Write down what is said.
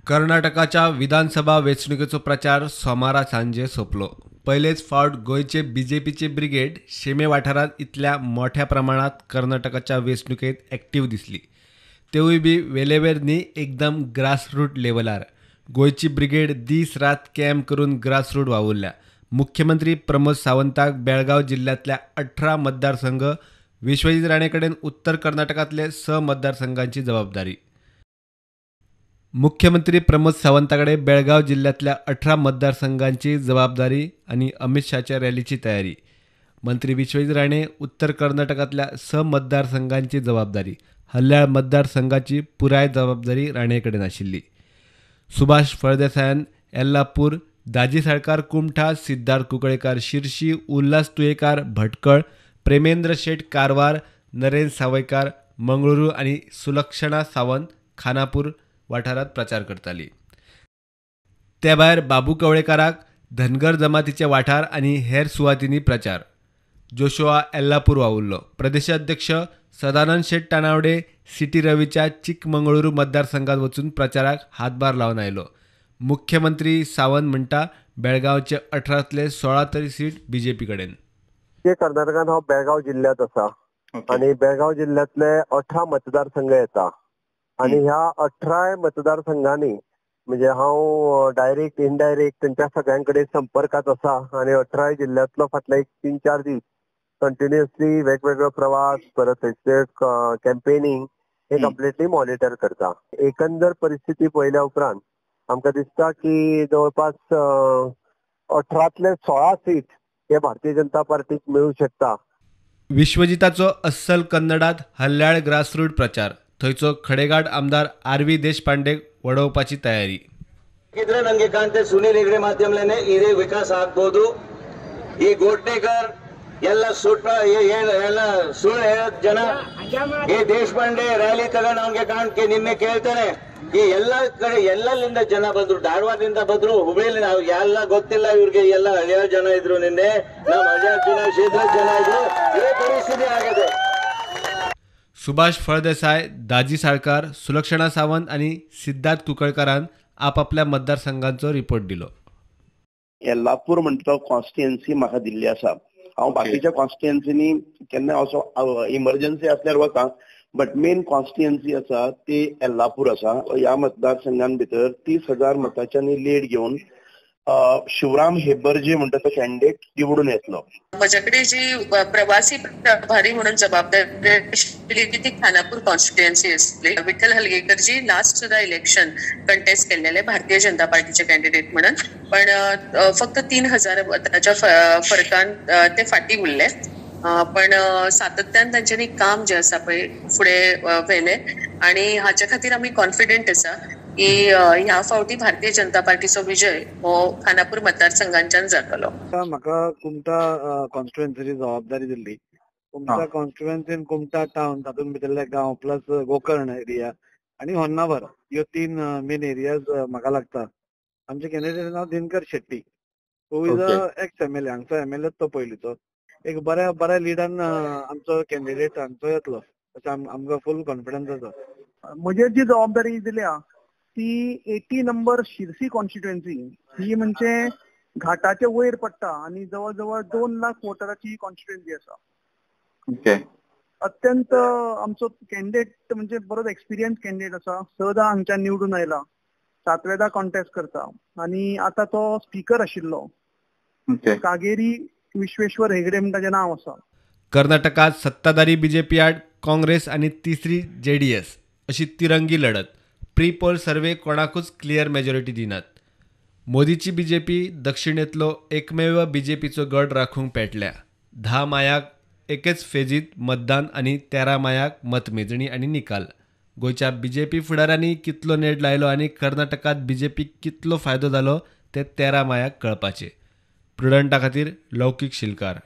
कर्नाटकाच्या विधानसभा वेंचणुकेचो प्रचार सोमारा सांजे सोंपलो. पयलेच फावट गोंयचे बीजेपीचे ब्रिगेड शेमे वाठारांत इतल्या मोठ्या प्रमाणात कर्नाटकाच्या वेंचणुकेत एक्टिव्ह दिसली. तेवूय बी वेलेवेर न्ही, एकदम ग्रासरूट लेवलार. गोंयची ब्रिगेड दीस रात कॅम्प करून ग्रासरूट वावुरल्या. मुख्यमंत्री प्रमोद सावंताक बेळगाव जिल्ह्यातल्या 18 मतदारसंघ, विश्वजीत राणे कडेन उत्तर कर्नाटकातले 6 मतदारसंघांची जबाबदारी. मुख्यमंत्री प्रमोद सावंताकडे बेळगाव जिल्ह्यातल्या 18 मतदारसंघांची जबाबदारी आणि अमित शहाच्या रॅलीची तयारी. मंत्री विश्वजीत राणे उत्तर कर्नाटकातल्या 6 मतदारसंघांची जबाबदारी. हल्याळ मतदारसंघाची पुराय जबाबदारी राणेकडेन आशिल्ली. सुभाष फळदेसायान येल्लापूर, दाजी साळकार कुमठा, सिद्धार्थ कुंकळेकार शिरशी, उल्हास तुयेकार भटकळ, प्रेमेंद्र शेट कारवार, नरेन सावयकार मंगळुरू आणि सुलक्षणा सावंत खानापूर वाठारात प्रचार करताली. ते भायर बाबू कवळेकाराक धनगर जमातीचे वाठार आणि हेर सुवातींनी प्रचार. जोशुआ येल्लापूर वावुरलो. प्रदेशाध्यक्ष सदानंद शेट टाणावडे सिटी रवीच्या चिकमंगळुरू मतदारसंघात वचून प्रचाराक हातभार लावन आयलो. मुख्यमंत्री सावंत म्हणटा बेळगावचे 18तले 16 तरी सीट बीजेपी कडेन. कर्नाटकात हांव बेळगाव जिल्ह्यात आसा आणि बेळगाव जिल्ह्यातले 18 मतदारसंघ येता आणि ह्या 18 मतदारसंघांनी म्हणजे हांव डायरेक्ट इनडायरेक्ट त्यांच्या सगळ्यांकडे संपर्कात आसा आणि 18 जिल्ह्यातलो फाटले 3-4 दीस कंटिन्युअसली वेगवेगळो प्रवास परत थंयचे कॅम्पेनिंग हे कम्प्लिटली मॉनिटर करता. एकंदर परिस्थिती पळयल्या उपरांत आमकां दिसता की जवळपास 18तले 16 सीट हे भारतीय जनता पार्टीक मेळूं शकता. विश्वजिताचो अस्सल कन्नडात हल्याळ ग्रासरूट प्रचार. थंयचो खडेगाड आमदार आर.व्ही. देशपांडेक वडोवपाची तयारी. ಇದ್ರೆ ನನಗೆ ಕಾಣ್ತೆ ಸುನೀಲ್ ಹೆಗ್ಡೆ ಮಾಧ್ಯಮಲೇನೆ ಇದೇ ವಿಕಾಸ ಆಗ್ಬೋದು. ಈ ಗೋಟ್ನೇಕರ್ ಎಲ್ಲ ಎಲ್ಲ ಸುಳ್ಳು ಹೇಳೋದ್ ಜನ ಈ ದೇಶಪಾಂಡೆ ರ್ಯಾಲಿ ತಗೊಂಡು ಅವನಿಗೆ ಕಾಣ್ಕೆ ನಿನ್ನೆ ಕೇಳ್ತಾನೆ ಈ ಎಲ್ಲಾ ಕಡೆ ಎಲ್ಲಲ್ಲಿಂದ ಜನ ಬಂದ್ರು, ಧಾರವಾಡದಿಂದ ಬಂದ್ರು, ಹುಬ್ಳಿಲಿಂದ ಎಲ್ಲ ಗೊತ್ತಿಲ್ಲ ಇವ್ರಿಗೆ, ಎಲ್ಲ ಹಳೆಯ ಜನ ಇದ್ರು. ನಿನ್ನೆ ನಮ್ಮ ಅಜಾಚಿನ ಕ್ಷೇತ್ರ ಜನ ಇದ್ರು. ಇದೇ ಪರಿಸ್ಥಿತಿ ಆಗಿದೆ. सुभाष फळदेसाय, दाजी साळकार, सुलक्षणा सावंत आणि सिद्धार्थ कुंकळकारान आपापल्या मतदारसंघांचो रिपोर्ट दिलो. येल्लापूर म्हणटा तो कॉन्स्टिट्युएन्सी म्हाका दिल्ली आसा. हांव बाकीच्या कॉन्स्टिट्युएन्सीनी केन्ना असो इमर्जन्सी आसल्यार वता, बट मेन कॉन्स्टिट्युएन्सी आसा ती येल्लापूर आसा. ह्या मतदारसंघान भितर 30,000 मतांच्यानी लीड घेवन शिवराम हेब्बर्जे म्हणटा तो कॅन्डिडेट निवडून येतलो. माझ्याकडे जी प्रवासी प्रभारी म्हणून जबाबदारी ती खानापूर कॉन्स्टिट्युएन्सी असली. विठ्ठल हलगेकरजी लास्ट सुद्धा इलेक्शन कंटेस्ट केलेले भारतीय जनता पार्टीचे कॅन्डिडेट म्हणून, पण फक्त 3,000 मताच्या फरकान ते फाटी उरले. पण सातत्यान तांच्यांनी काम जे आसा पळय फुडें व्हेले आणि हाच्या खातीर आमी कॉन्फिडंट आसा की ह्या फावटी भारतीय जनता पार्टीचो विजय हो खानापूर मतदारसंघांच्यान जातलो. म्हाका कुमटा कॉन्स्टिट्युएन्सीची जबाबदारी दिल्ली. कुमटा कॉन्स्टिट्युएन्सीन कुमटा टाउन, तातूंत भितरले गांव प्लस गोकर्ण एरिया आणि होन्नावर ह्यो 3 मेन एरियाज म्हाका लागता. आमचे कॅन्डिडेट नाव Dinkar Shetty, who is ex MLA, हांगचो एमएलए तो पयलींचो. एक बऱ्या लिडान आमचो कॅन्डिडेट हांगचो येतलो अशें आमकां फुल कॉन्फिडन्स आसा. म्हजेर जी जबाबदारी दिल्या ती 80 नंबर शिरसी कॉन्स्टिट्युएन्सी ही म्हणजे घाटाच्या वयर पडटा आणि जवळ 2 लाख वोटराची कॉन्स्टिट्युएन्सी आसा. अत्यंत आमचो कॅन्डिडेट म्हणजे बरोच एक्सपिरियन्स कॅन्डिडेट आसा. 6दा हांगच्यान निवडून आयला, 7वेदा कॉन्टेस्ट करता आणि आता तो स्पीकर आशिल्लो. कागेरी विश्वेश्वर हेगडे म्हणटा जें नांव आसा. कर्नाटकात सत्ताधारी बीजेपी आड काँग्रेस आणि तिसरी JDS अशी तिरंगी लढत. प्री पोल सर्वे कोणाकूच क्लियर मेजॉरिटी दिनात. मोदीची बीजेपी दक्षिणेतलो एकमेव बीजेपीचो गड राखूंक पेटल्या. 10 मायाक एकेच फेजीत मतदान आणि 13 मायाक मतमेजणी आणि निकाल. गोंयच्या बीजेपी फुडाऱ्यांनी कितलो नेट लायलो आणि कर्नाटकात बीजेपीक कितलो फायदो जालो ते 13 मायाक कळपाचे. प्रुडंटा खातीर लौकीक शिलकार.